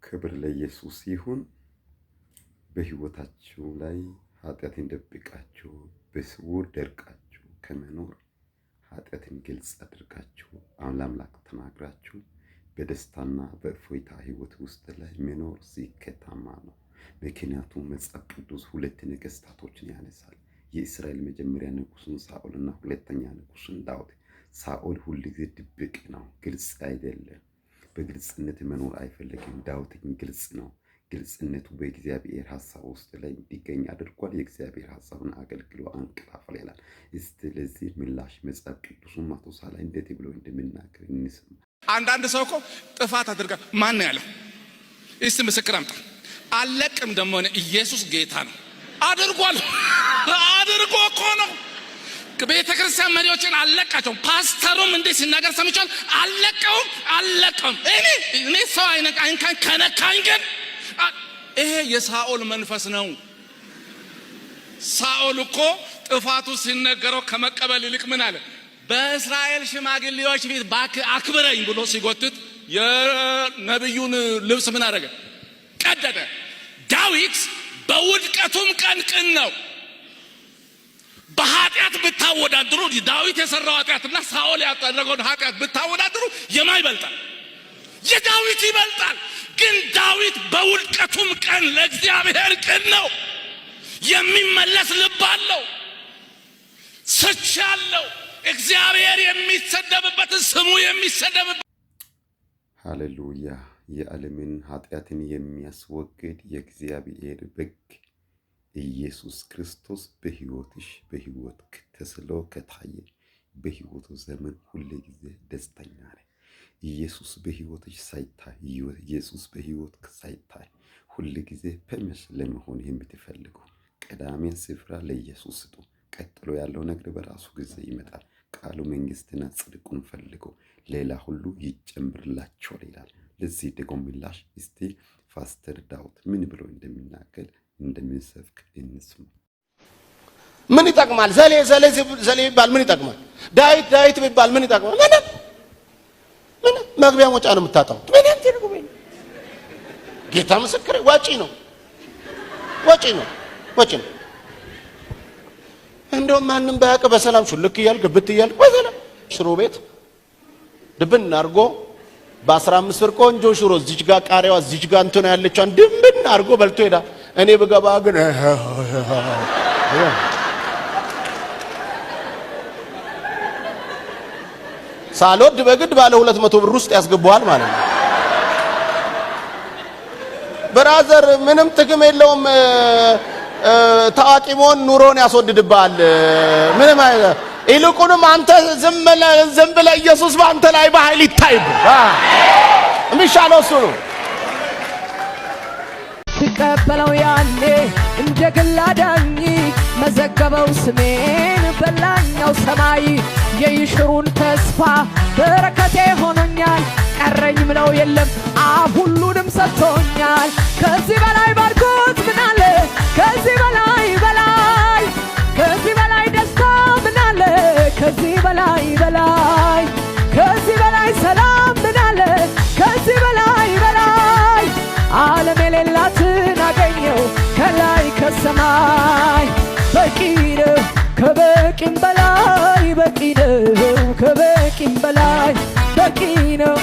ክብር ለኢየሱስ ይሁን። በሕይወታችሁ ላይ ኃጢአትን ደብቃችሁ በስውር ደርቃችሁ ከመኖር ኃጢአትን ግልጽ አድርጋችሁ ለአምላክ ተናግራችሁ በደስታና በእፎይታ ሕይወት ውስጥ ላይ መኖር ስኬታማ ነው። ምክንያቱም መጽሐፍ ቅዱስ ሁለት ነገሥታቶችን ያነሳል። የእስራኤል መጀመሪያ ንጉሥን ሳኦልና ሁለተኛ ንጉሥን ዳዊት። ሳኦል ሁሉ ጊዜ ድብቅ ነው፣ ግልጽ አይደለም። በግልጽነት መኖር አይፈልግም። ዳዊት ግን ግልጽ ነው። ግልጽነቱ በእግዚአብሔር ሐሳብ ውስጥ ላይ እንዲገኝ አድርጓል። የእግዚአብሔር ሐሳብን አገልግሎ አንቀላፋል ይላል። እስቲ ለዚህ ምላሽ መጽሐፍ ቅዱስን ማቴዎስ ላይ እንዴት ብሎ እንደሚናገር እንስማ። አንዳንድ ሰው እኮ ጥፋት አድርጋ ማን ያለው? እስቲ ምስክር አምጣ። አለቅም ደግሞ ኢየሱስ ጌታ ነው አድርጓል። አድርጎ እኮ ነው። ቤተ ክርስቲያን መሪዎችን አለቃቸው። ፓስተሩም እንዴ ሲናገር ሰምቻለሁ። አለቀውም እኔ ሰው አይነካኝ ከነካኝ ግን ይሄ የሳኦል መንፈስ ነው። ሳኦል እኮ ጥፋቱ ሲነገረው ከመቀበል ይልቅ ምን አለ? በእስራኤል ሽማግሌዎች ፊት አክብረኝ ብሎ ሲጎትት የነብዩን ልብስ ምን አደረገ? ቀደደ። ዳዊት በውድቀቱም ቀን ቅን ነው። በኃጢአት ብታወዳድሩ ዳዊት የሰራው ኃጢአትና ሳኦል ያደረገው ኃጢአት ብታወዳድሩ ይበልጣል? የዳዊት ይበልጣል። ግን ዳዊት በውድቀቱም ቀን ለእግዚአብሔር ቅን ነው። የሚመለስ ልብ አለው። ስቻለው እግዚአብሔር የሚሰደብበት ስሙ የሚሰደብበት። ሃሌሉያ! የዓለምን ኃጢአትን የሚያስወግድ የእግዚአብሔር በግ ኢየሱስ ክርስቶስ በሕይወት ተስሎ ከታየ በሕይወቱ ዘመን ሁሉ ጊዜ ደስተኛ ነኝ። ኢየሱስ በሕይወትሽ ሳይታይ ኢየሱስ በሕይወት ሳይታይ ሁሉ ጊዜ ፐመስ ለመሆን የምትፈልጉ ቀዳሚን ስፍራ ለኢየሱስ ስጡ። ቀጥሎ ያለው ነገር በራሱ ጊዜ ይመጣል። ቃሉ መንግስትና ጽድቁን ፈልጉ፣ ሌላ ሁሉ ይጨምርላችኋል ይላል። ለዚህ ደግሞ ምላሽ እስቲ ፓስተር ዳዊት ምን ብሎ እንደሚናገር እንደሚሰብክ እንስማ። ምን ይጠቅማል? ዘሌ ቢባል ምን ይጠቅማል? ዳዊት ቢባል ምን ይጠቅማል? ምን መግቢያ መውጫ ነው የምታጣው። ምንም ትርጉም የለም። ጌታ ምስክሬ ዋጪ ነው። እንደው ማንም ባያውቅ በሰላም ሹልክ እያልክ ግብት እያልክ በሰላም ሽሮ ቤት ድብን አድርጎ በ15 ብር ቆንጆ ሽሮ እዚች ጋር ቃሪያዋ እዚች ጋር እንትና ያለችውን ድብን አድርጎ በልቶ ሄዳ። እኔ ብገባ ግን ሳልወድ በግድ ባለ 200 ብር ውስጥ ያስገባዋል ማለት ነው። ብራዘር ምንም ጥቅም የለውም። ታዋቂ መሆን ኑሮን ያስወድድብሃል። ምንም ይልቁንም አንተ ዝም ብለህ ኢየሱስ በአንተ ላይ በኃይል ይታይብህ። የሚሻለው እሱ ነው። ተቀበለው ያኔ እንደ ግል አዳኝ መዘገበው ስሜን በላኛው ሰማይ። የይሽሩን ተስፋ በረከቴ ሆኖኛል። ቀረኝ ምለው የለም አብ ሁሉንም ሰጥቶኛል። ከዚህ በላይ ባርኮት ምን አለ? ከዚህ በላይ ደስታ ምን አለ? ከዚህ በላይ ከዚህ በላይ ሰላም ምን አለ? ከዚህ በላይ ዓለም የሌላትን አገኘው ከላይ ከሰማይ። በቂ ነው ከበቂም በላይ በቂ ነው ከበቂም በላይ በቂ ነው።